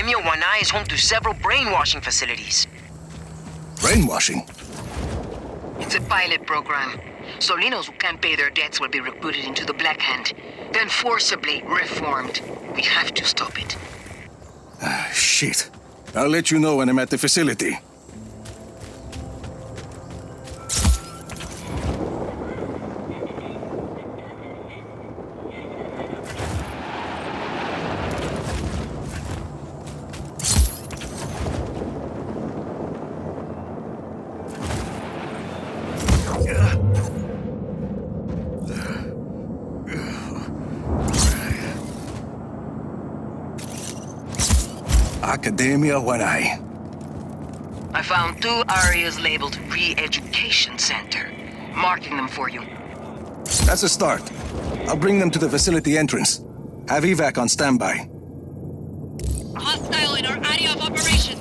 Academia Wanai is home to several brainwashing facilities. Brainwashing? It's a pilot program. Solinos who can't pay their debts will be recruited into the Black Hand, then forcibly reformed. We have to stop it. Shit. I'll let you know when I'm at the facility. Academia Wanai. I found 2 areas labeled Re-Education Center. Marking them for you. That's a start. I'll bring them to the facility entrance. Have evac on standby. Hostile in our area of operation.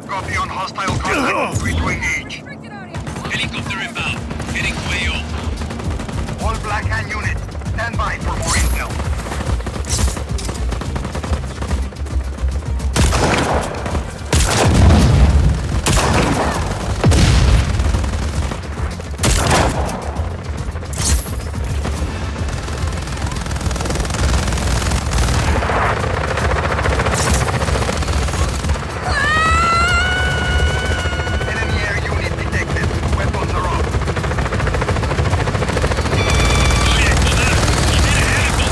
Copy on hostile contact. Free to engage. Helicopter inbound. Heading to AO. All Black Hand units, stand by for more intel. Enemy air unit detected. Weapons are off. Oye, joder, y viene Helico.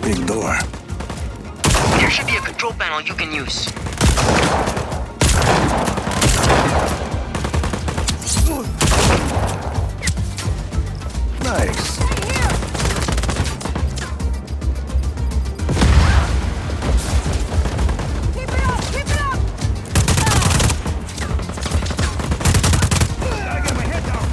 Big door. There should be a control panel you can use. Nice. Keep it up! Keep it up! I got my head down.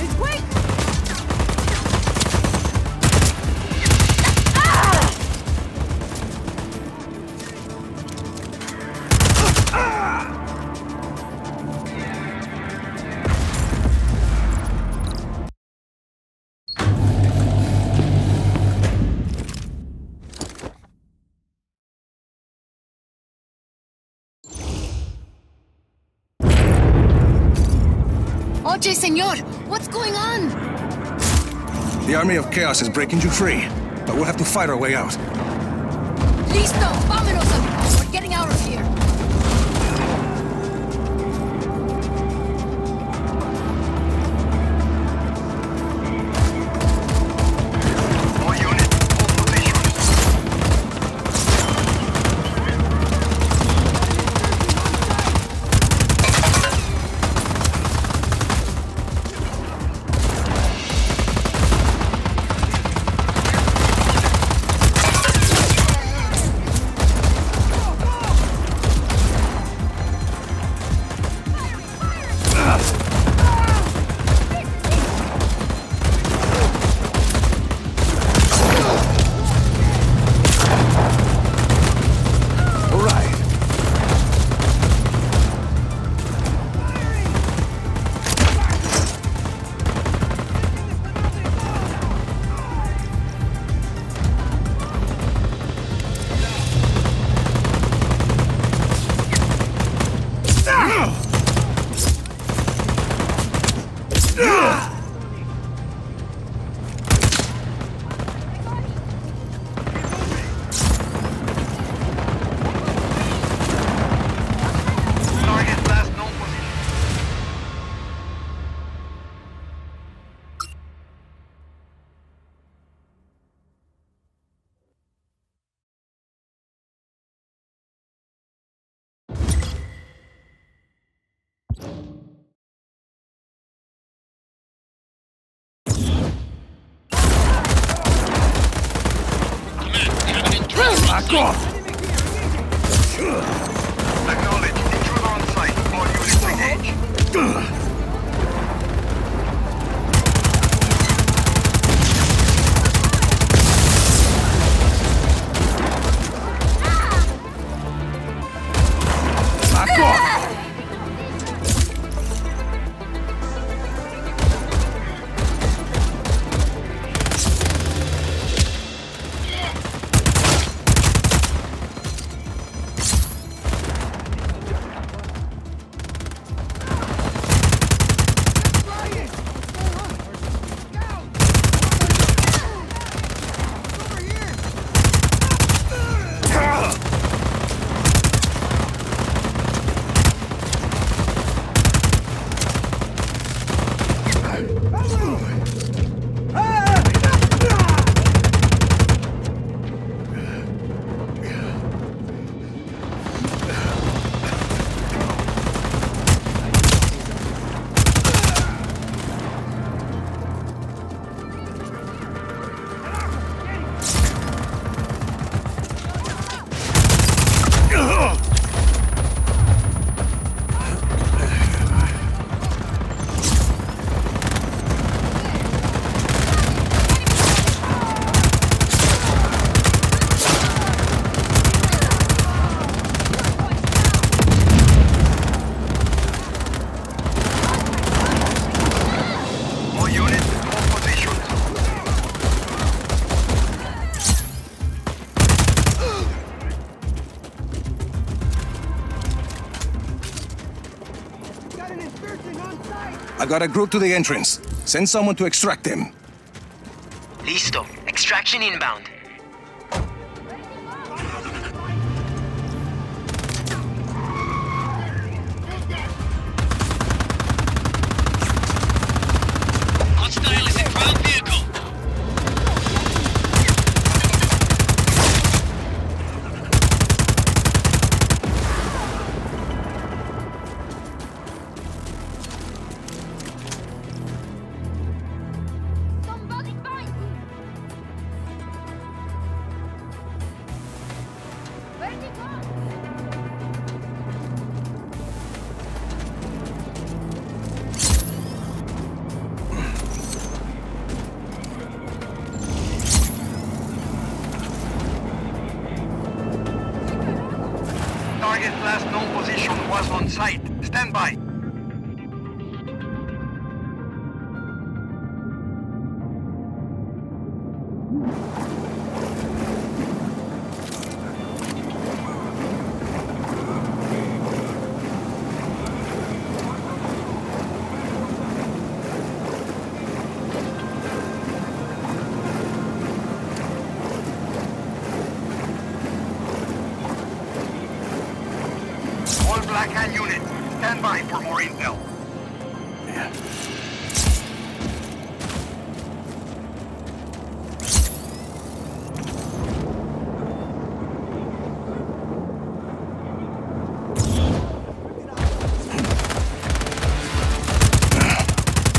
It's quick! Oye, senor, what's going on? The Army of Chaos is breaking you free, but we'll have to fight our way out. Listo, vámonos, amigos. We're getting out of here. All units, hold position. All right. Target last known position. Back off! Acknowledge. Intruder on site. All units engage. Back off! I got a group to the entrance. Send someone to extract them. Listo. Extraction inbound. Target last known position was on site. Stand by. All Black Hand units, stand by for more intel. Yeah.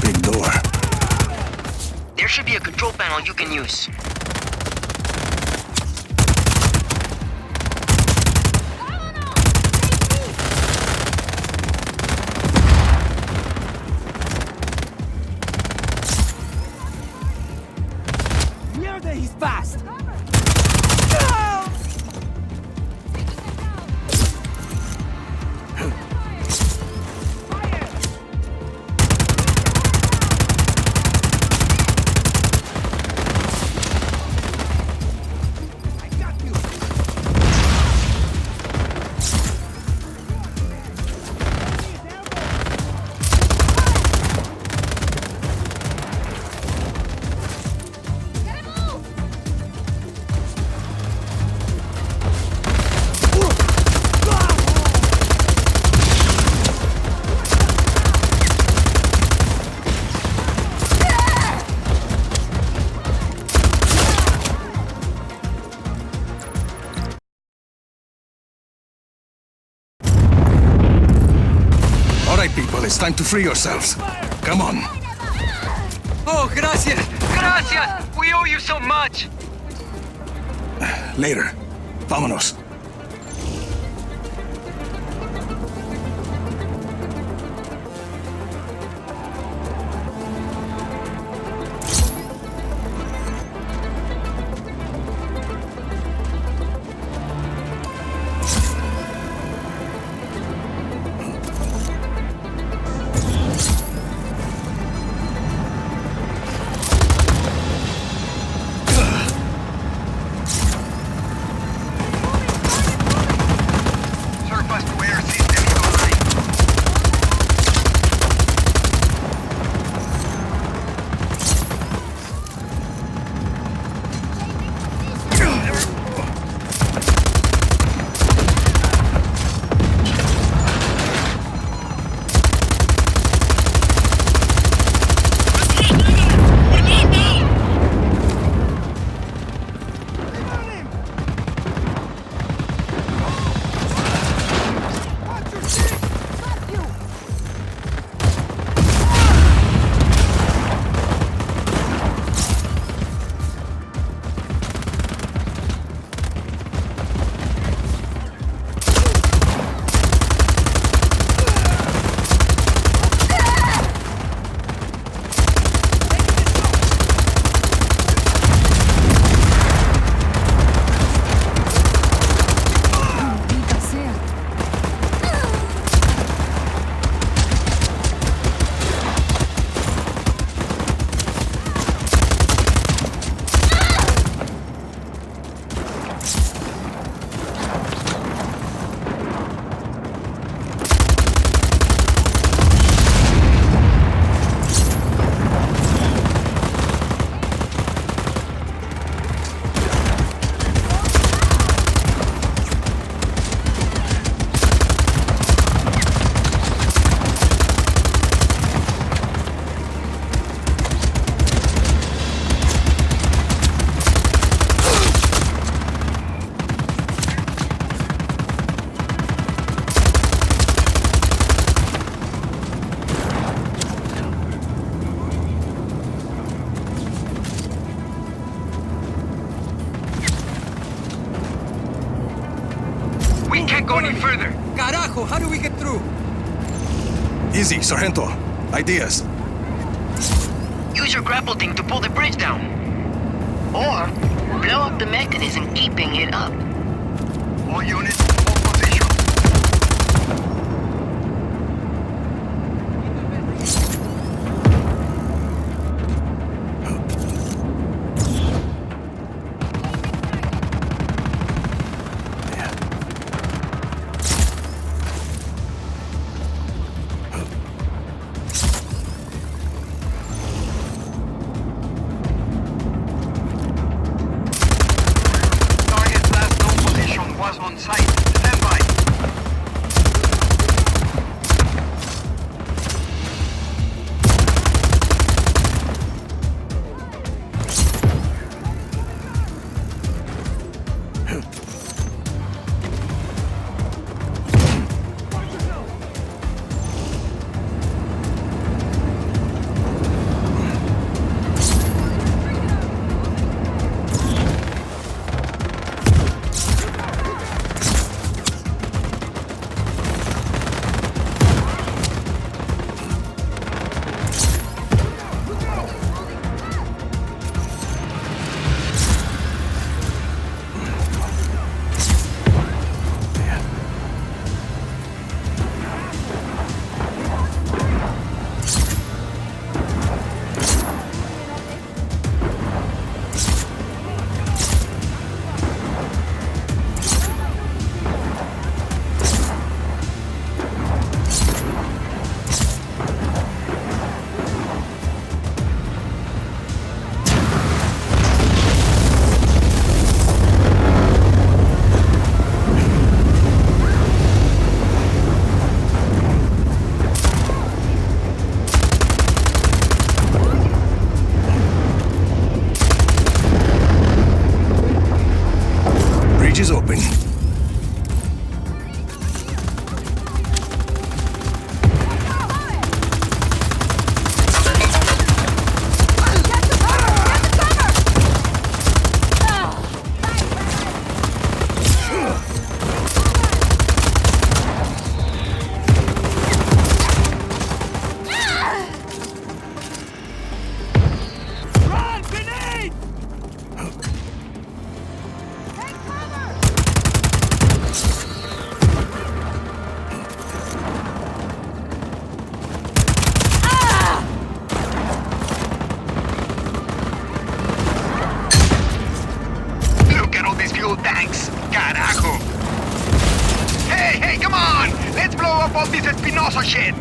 Big door. There should be a control panel you can use. Mierda, he's fast! All right, people, it's time to free yourselves. Come on. Oh, gracias! Gracias! We owe you so much! Later. Vámonos. go any further. Carajo, how do we get through? Easy, Sargento. Ideas. Use your grapple thing to pull the bridge down. Or blow up the mechanism keeping it up. All units, hold position. Target's last known position was on site. Stand by. Bridge is open. Run, grenade! Look at all these fuel tanks. Carajo. Hey, come on! Let's blow up all this Espinosa shit!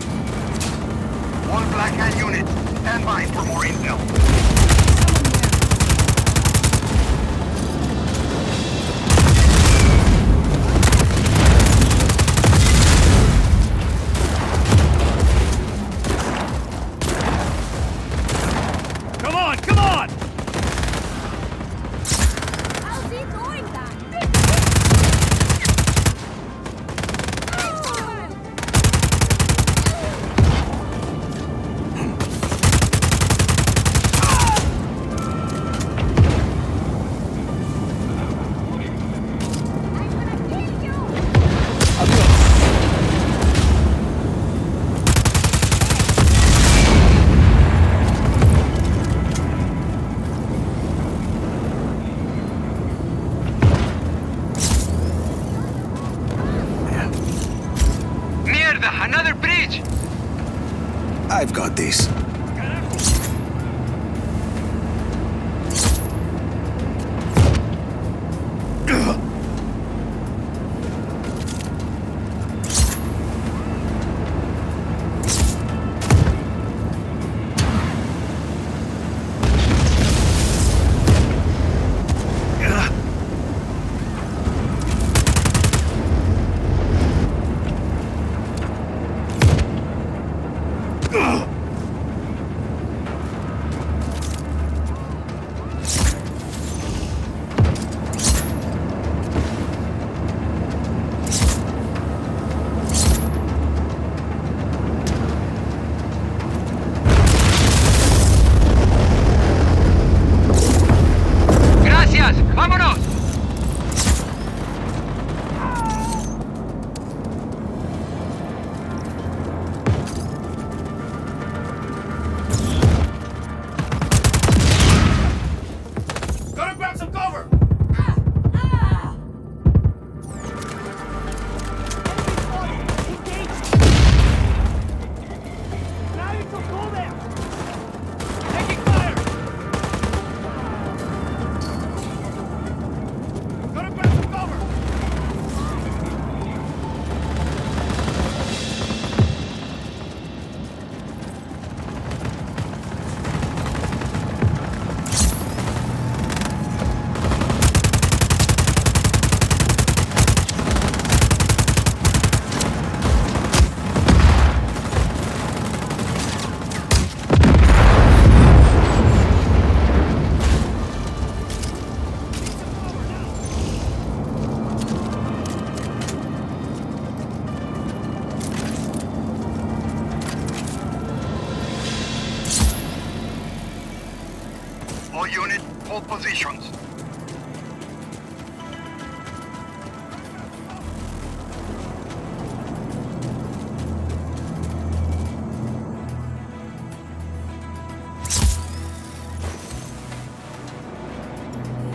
All Black Hand units, stand by for more intel. Come on, come on! How's he doing that? Mierda, another bridge! I've got this. Hold positions.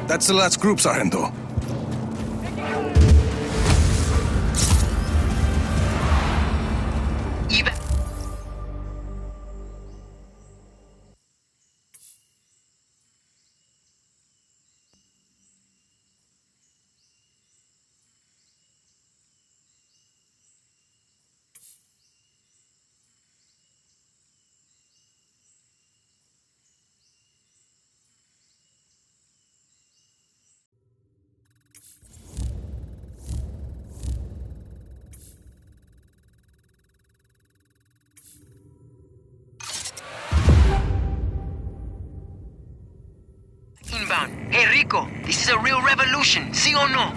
That's the last group, Sargento. Even. Inbound. Hey, Rico, this is a real revolution, see or no?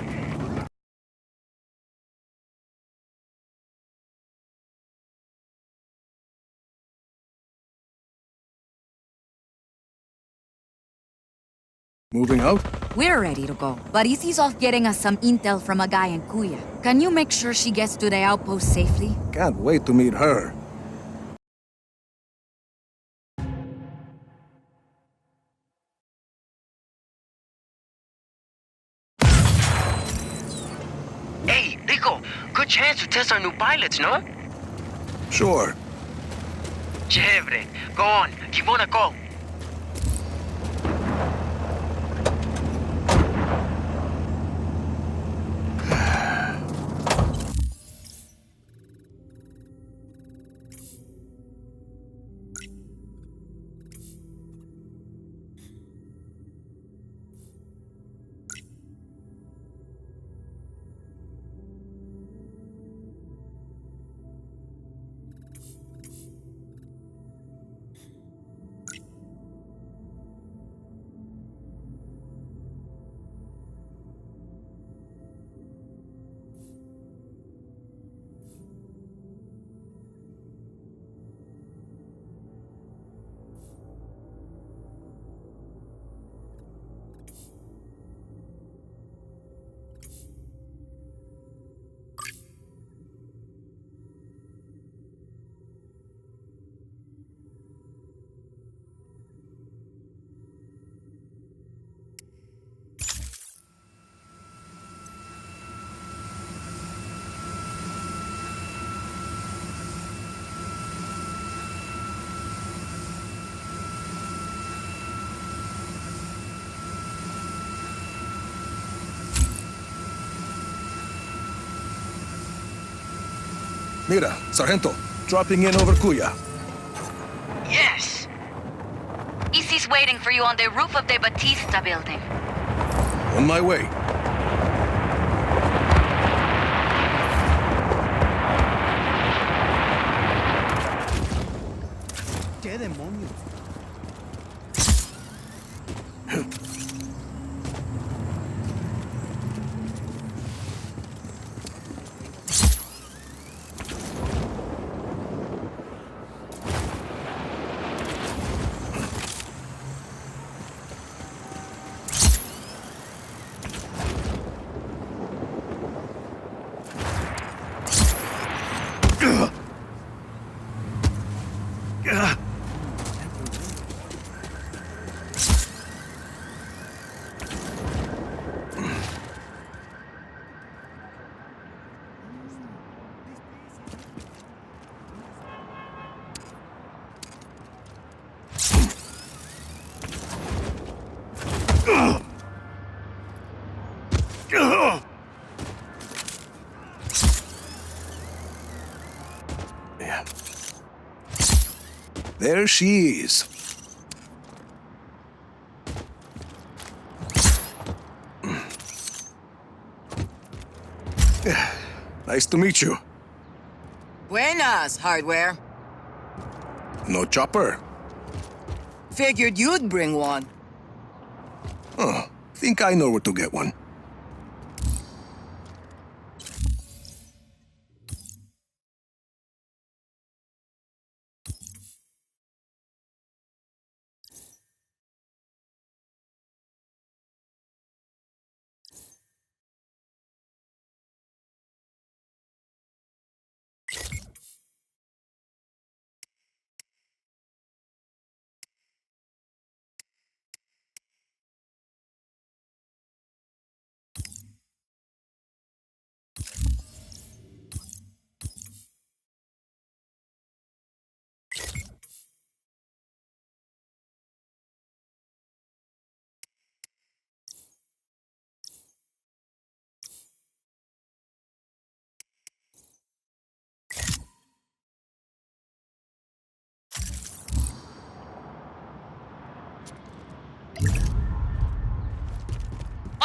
Moving out? We're ready to go, but Izzy's off getting us some intel from a guy in Kuya. Can you make sure she gets to the outpost safely? Can't wait to meet her. Hey, Rico, good chance to test our new pilots, no? Sure. Chévere. Go on, give one a call. Mira, Sargento, dropping in over Kuya. Yes! Izzy's waiting for you on the roof of the Batista building. On my way. ¿Qué demonios? Yeah. There she is. Nice to meet you. Buenas, Hardware. No chopper. Figured you'd bring one. Oh, think I know where to get one.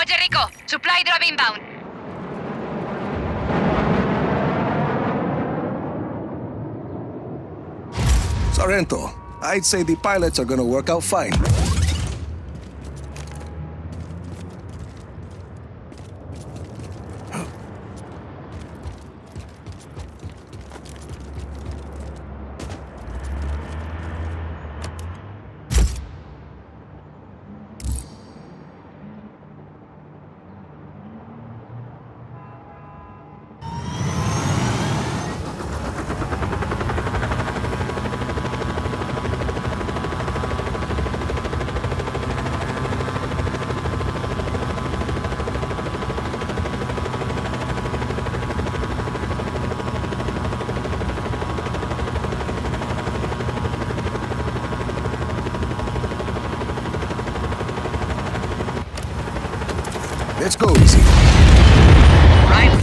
Roger, Rico. Supply drop inbound. Sorrento, I'd say the pilots are gonna work out fine. Let's go, Easy. Right.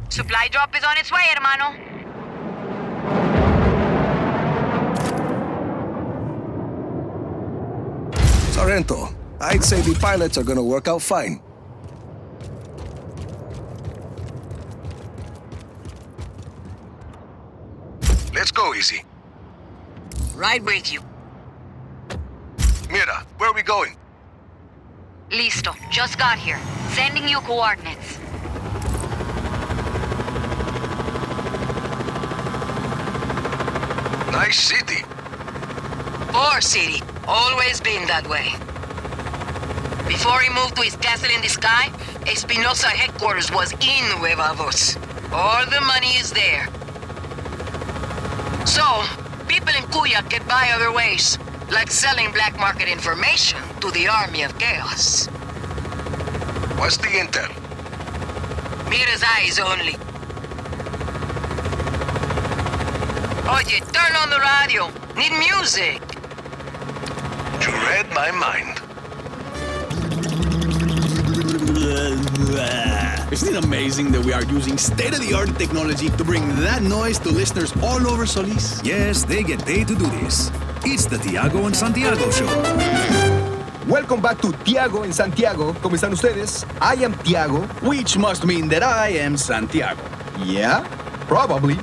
Supply drop is on its way, hermano. Sorrento, I'd say the pilots are gonna work out fine. Let's go, Easy. Right with you. Mira, where are we going? Listo. Just got here. Sending you coordinates. Nice city. Poor city. Always been that way. Before he moved to his castle in the sky, Espinosa headquarters was in Nueva Voz. All the money is there. So, people in Cuya get by other ways, like selling black market information to the Army of Chaos. What's the intel? Mira's eyes only. Oye, turn on the radio. Need music. You read my mind. Isn't it amazing that we are using state-of-the-art technology to bring that noise to listeners all over Solis? Yes, they get paid to do this. It's the Tiago and Santiago Show. Welcome back to Tiago en Santiago. ¿Cómo están ustedes? I am Tiago. Which must mean that I am Santiago. Yeah, probably.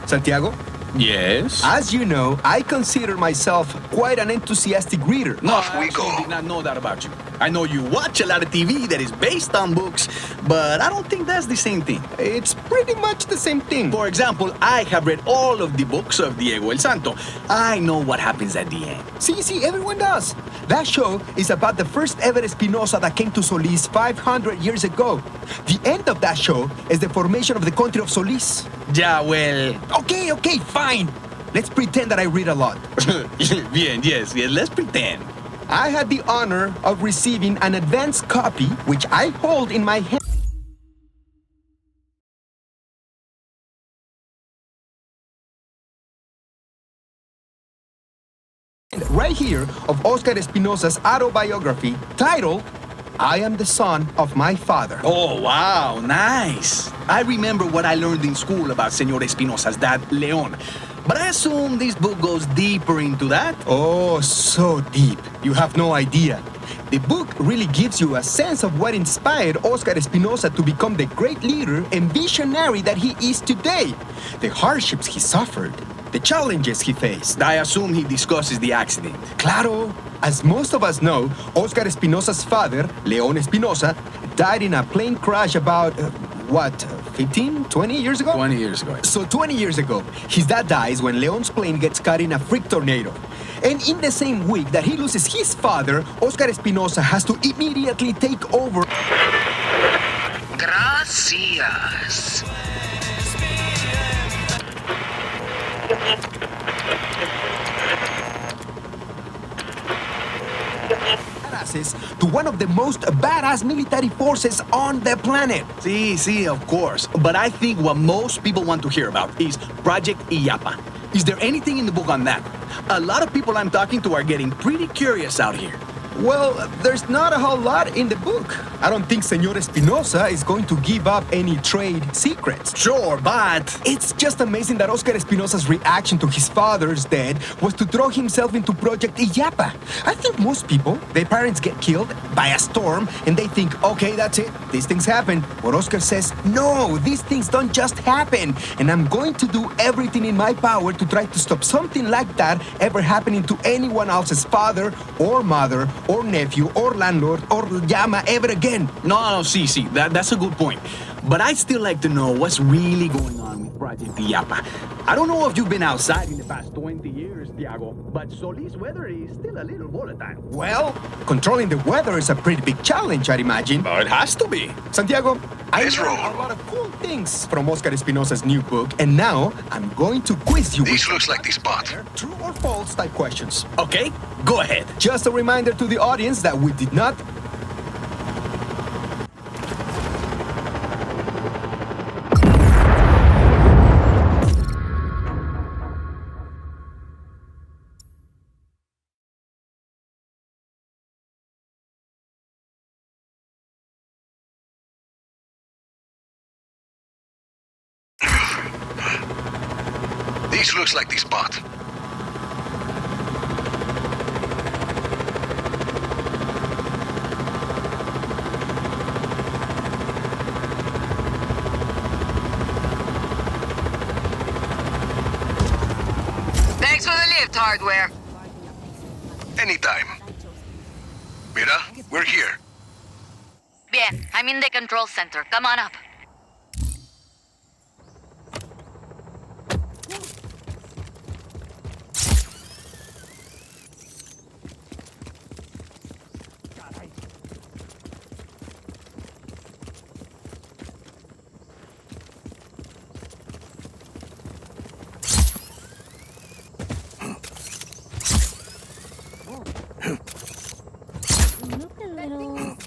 Santiago? Yes? As you know, I consider myself quite an enthusiastic reader. No, Off we I actually go. did not know that about you. I know you watch a lot of TV that is based on books, but I don't think that's the same thing. It's pretty much the same thing. For example, I have read all of the books of Diego el Santo. I know what happens at the end. See, everyone does. That show is about the first ever Espinosa that came to Solis 500 years ago. The end of that show is the formation of the country of Solis. Yeah, well... Okay, fine. Let's pretend that I read a lot. Bien, yes, let's pretend. I had the honor of receiving an advanced copy, which I hold in my hand. Right here of Oscar Espinosa's autobiography titled, I Am the Son of My Father. Oh, wow, nice. I remember what I learned in school about Señor Espinosa's dad, Leon. But I assume this book goes deeper into that? Oh, so deep. You have no idea. The book really gives you a sense of what inspired Oscar Espinosa to become the great leader and visionary that he is today. The hardships he suffered, the challenges he faced. I assume he discusses the accident. Claro. As most of us know, Oscar Espinosa's father, Leon Espinosa, died in a plane crash about, 15, 20 years ago? 20 years ago. So 20 years ago, his dad dies when Leon's plane gets caught in a freak tornado. And in the same week that he loses his father, Oscar Espinosa has to immediately take over. Gracias. access to one of the most badass military forces on the planet. See, of course. But I think what most people want to hear about is Project Illapa. Is there anything in the book on that? A lot of people I'm talking to are getting pretty curious out here. Well, there's not a whole lot in the book. I don't think Senor Espinosa is going to give up any trade secrets. Sure, but It's just amazing that Oscar Espinosa's reaction to his father's death was to throw himself into Project Illapa. I think most people, their parents get killed by a storm and they think, okay, that's it, these things happen. But Oscar says, no, these things don't just happen. And I'm going to do everything in my power to try to stop something like that ever happening to anyone else's father or mother or nephew or landlord or llama ever again. No, see, that's a good point. But I'd still like to know what's really going on with Project Illapa. I don't know if you've been outside in the past 20 years, Tiago, but Solís weather is still a little volatile. Well, controlling the weather is a pretty big challenge, I'd imagine. It has to be. Santiago, I Let's learned roll. a lot of cool things from Oscar Espinosa's new book, and now I'm going to quiz you This with looks like the spot. true or false type questions. Okay, go ahead. Just a reminder to the audience that we did not This looks like the spot. Thanks for the lift, hardware. Anytime. Mira, we're here. Bien, I'm in the control center. Come on up. Look a little.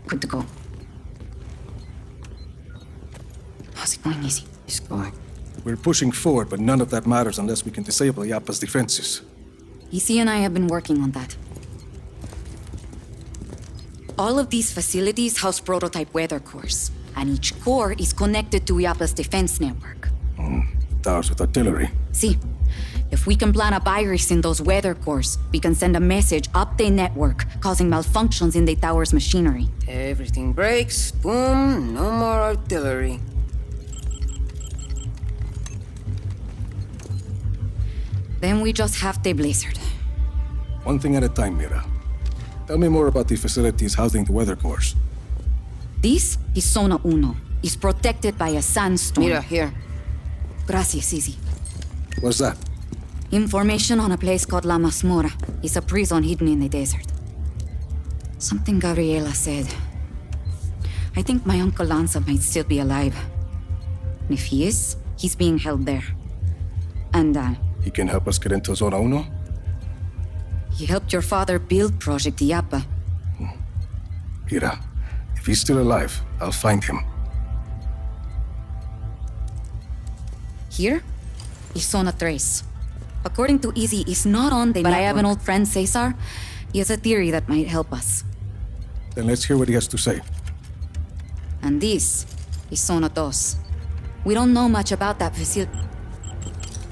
Good to go. How's it going, Easy? It's going. We're pushing forward, but none of that matters unless we can disable Yapa's defenses. Easy and I have been working on that. All of these facilities house prototype weather cores, and each core is connected to Yapa's defense network. Towers with artillery. See, if we can plant a virus in those weather cores, we can send a message up the network, causing malfunctions in the tower's machinery. Everything breaks. Boom. No more artillery. Then we just have the blizzard. One thing at a time, Mira. Tell me more about the facilities housing the weather cores. This is Zona Uno. It's protected by a sandstorm. Mira, here. Gracias, Easy. What's that? Information on a place called La Masmorra. It's a prison hidden in the desert. Something Gabriela said. I think my Uncle Lanza might still be alive. And if he is, he's being held there. And, He can help us get into Zona Uno? he helped your father build Project Illapa. Mira, if he's still alive, I'll find him. Here is Zona Tres. According to Easy, it's not on the network. But I have an old friend, Cesar. He has a theory that might help us. Then let's hear what he has to say. And this is Zona Dos. We don't know much about that facility.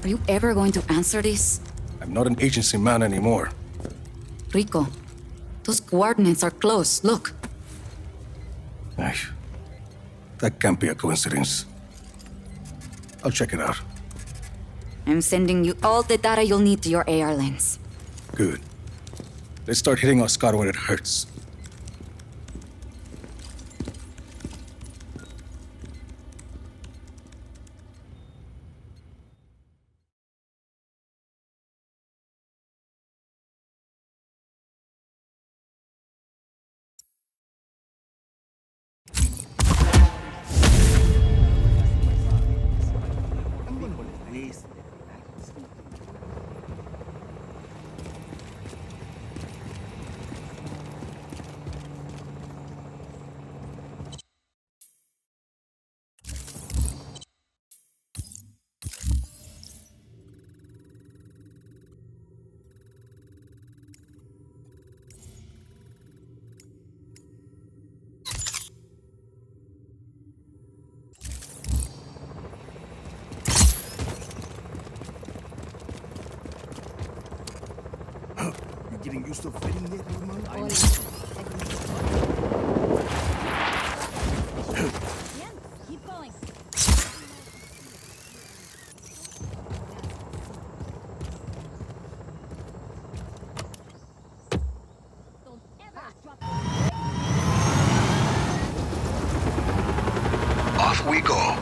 Are you ever going to answer this? I'm not an agency man anymore. Rico, those coordinates are close. Look. Ay, that can't be a coincidence. I'll check it out. I'm sending you all the data you'll need to your AR lens. Good. Let's start hitting Oscar where it hurts. getting used to fitting yet, Norman? Keep going. Don't ever drop. Off we go.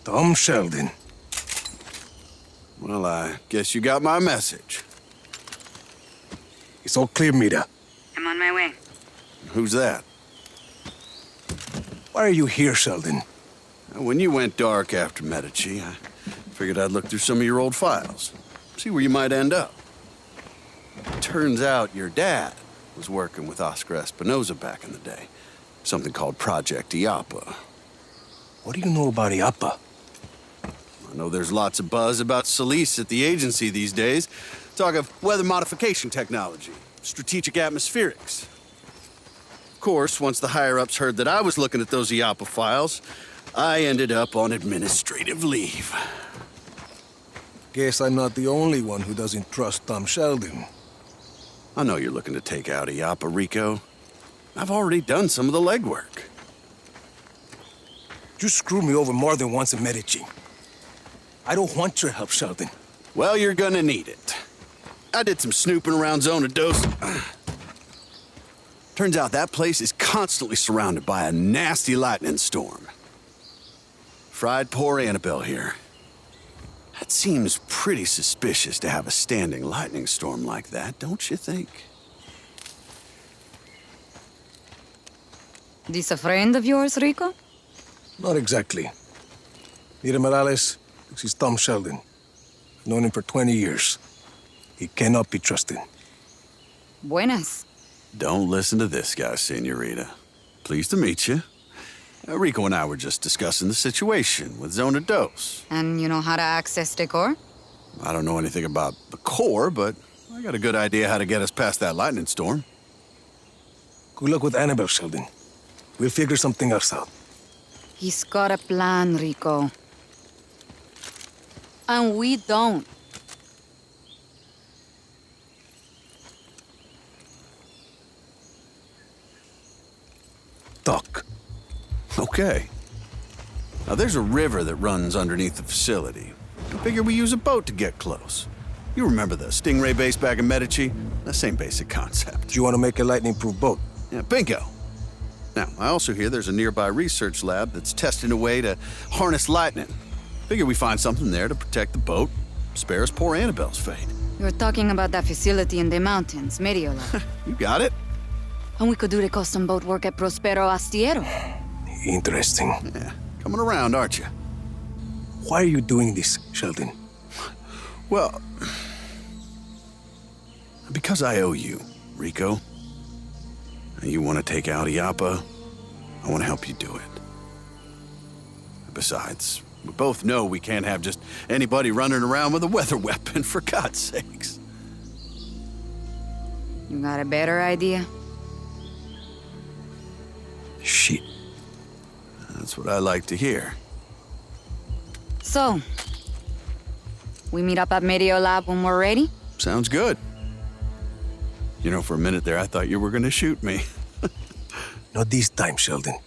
Tom Sheldon. Well, I guess you got my message. It's all clear, Mira. I'm on my way. Who's that? Why are you here, Sheldon? When you went dark after Medici, I figured I'd look through some of your old files, see where you might end up. Turns out your dad was working with Oscar Espinosa back in the day. Something called Project IAPA. What do you know about IAPA? I know there's lots of buzz about Solis at the agency these days. Talk of weather modification technology, strategic atmospherics. Of course, once the higher-ups heard that I was looking at those IAPA files, I ended up on administrative leave. Guess I'm not the only one who doesn't trust Tom Sheldon. I know you're looking to take out IAPA, Rico. I've already done some of the legwork. You screwed me over more than once in Medici. I don't want your help, Sheldon. Well, you're gonna need it. I did some snooping around Zona Dos. Turns out that place is constantly surrounded by a nasty lightning storm. Fried poor Annabelle here. That seems pretty suspicious to have a standing lightning storm like that, don't you think? This a friend of yours, Rico? Not exactly. Mira Morales, this is Tom Sheldon. I've known him for 20 years. He cannot be trusted. Buenas. Don't listen to this guy, Senorita. Pleased to meet you. Rico and I were just discussing the situation with Zona Dos. And you know how to access the core? I don't know anything about the core, but I got a good idea how to get us past that lightning storm. Good luck with Annabelle, Sheldon. We'll figure something else out. He's got a plan, Rico. And we don't. Talk. Okay. Now, there's a river that runs underneath the facility. I figure we use a boat to get close. You remember the Stingray base back in Medici? The same basic concept. Do you want to make a lightning-proof boat? Yeah, bingo. Now, I also hear there's a nearby research lab that's testing a way to harness lightning. Figure we find something there to protect the boat, spare us poor Annabelle's fate. You're talking about that facility in the mountains, Mediola. You got it. And we could do the custom boat work at Prospero Astiero. Interesting. Yeah, coming around, aren't you? Why are you doing this, Sheldon? Well, because I owe you, Rico. And you want to take out IAPA, I want to help you do it. Besides, we both know we can't have just anybody running around with a weather weapon, for God's sakes. You got a better idea? Shit. That's what I like to hear. So, we meet up at Medio Lab when we're ready? Sounds good. You know, for a minute there, I thought you were going to shoot me. Not this time, Sheldon.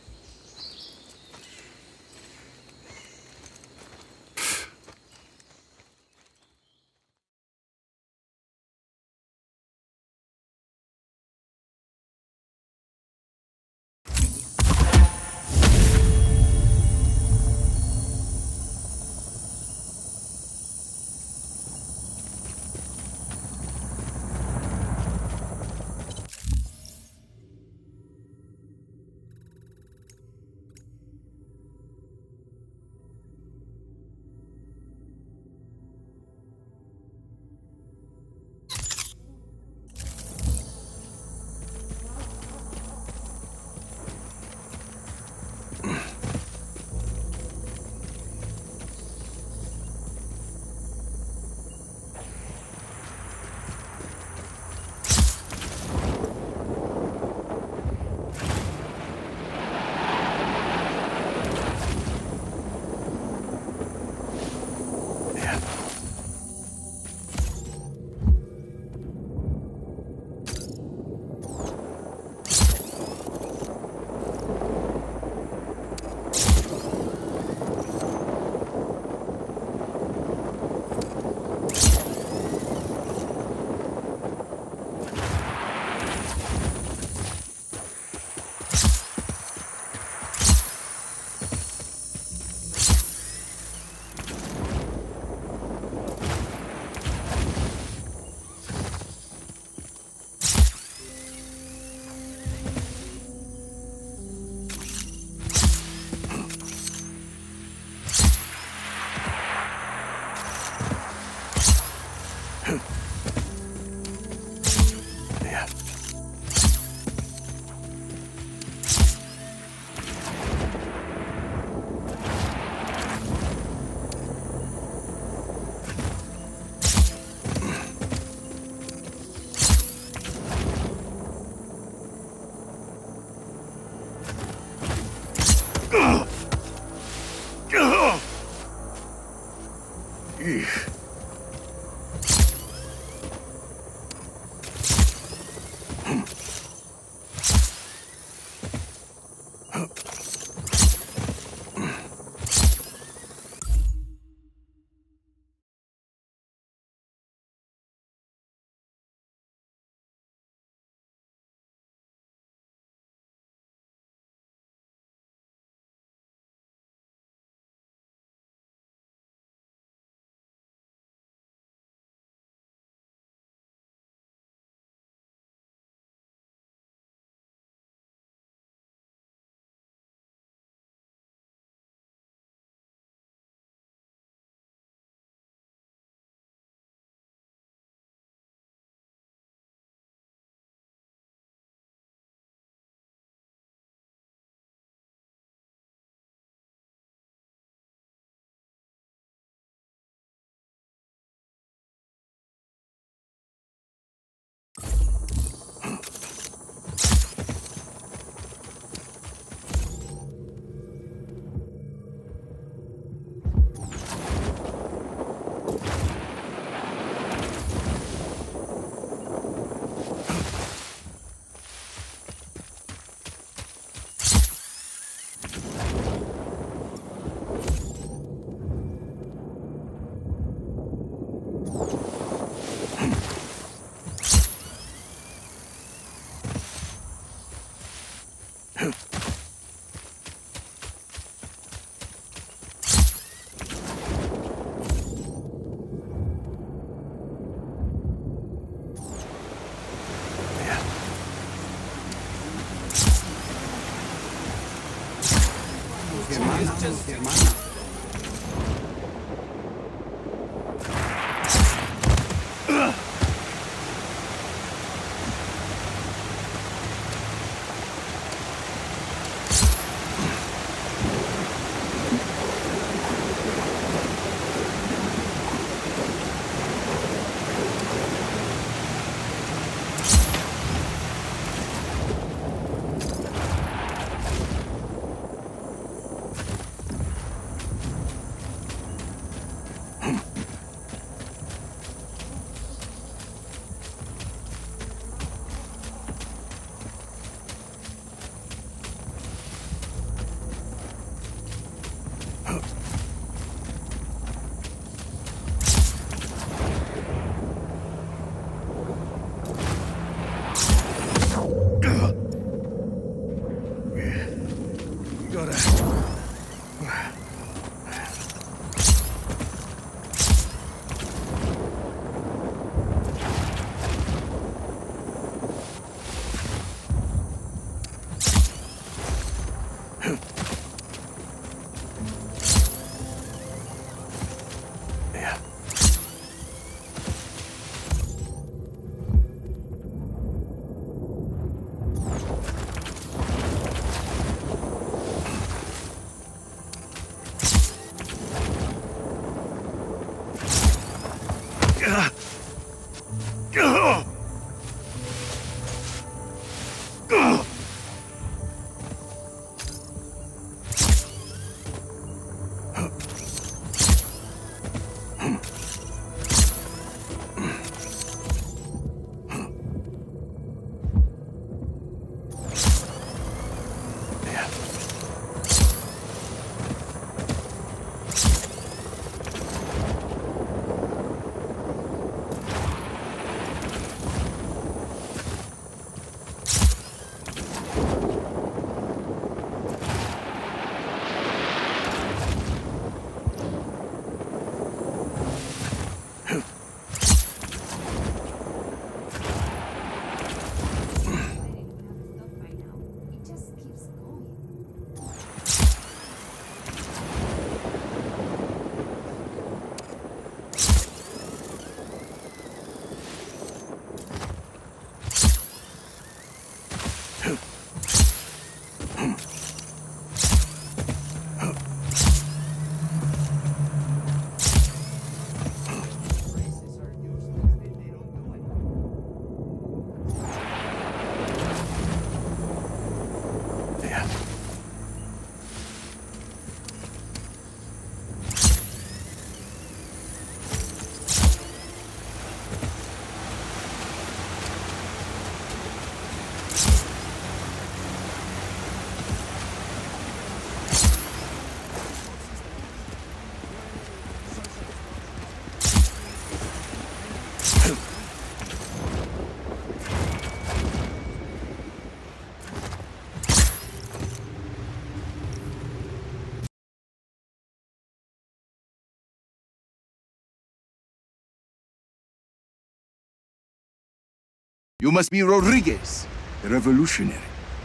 You must be Rodriguez, the revolutionary.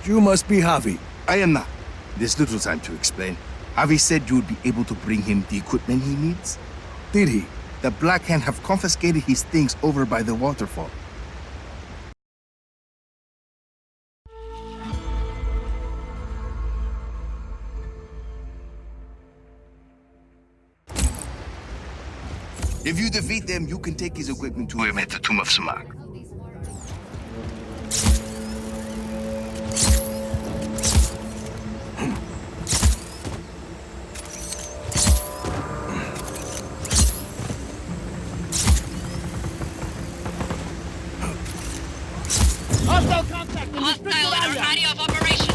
You must be Javi. I am not. There's little time to explain. Javi said you would be able to bring him the equipment he needs. Did he? The Black Hand have confiscated his things over by the waterfall. If you defeat them, you can take his equipment to him at the Tomb of Sumak. Hostile under area of operation.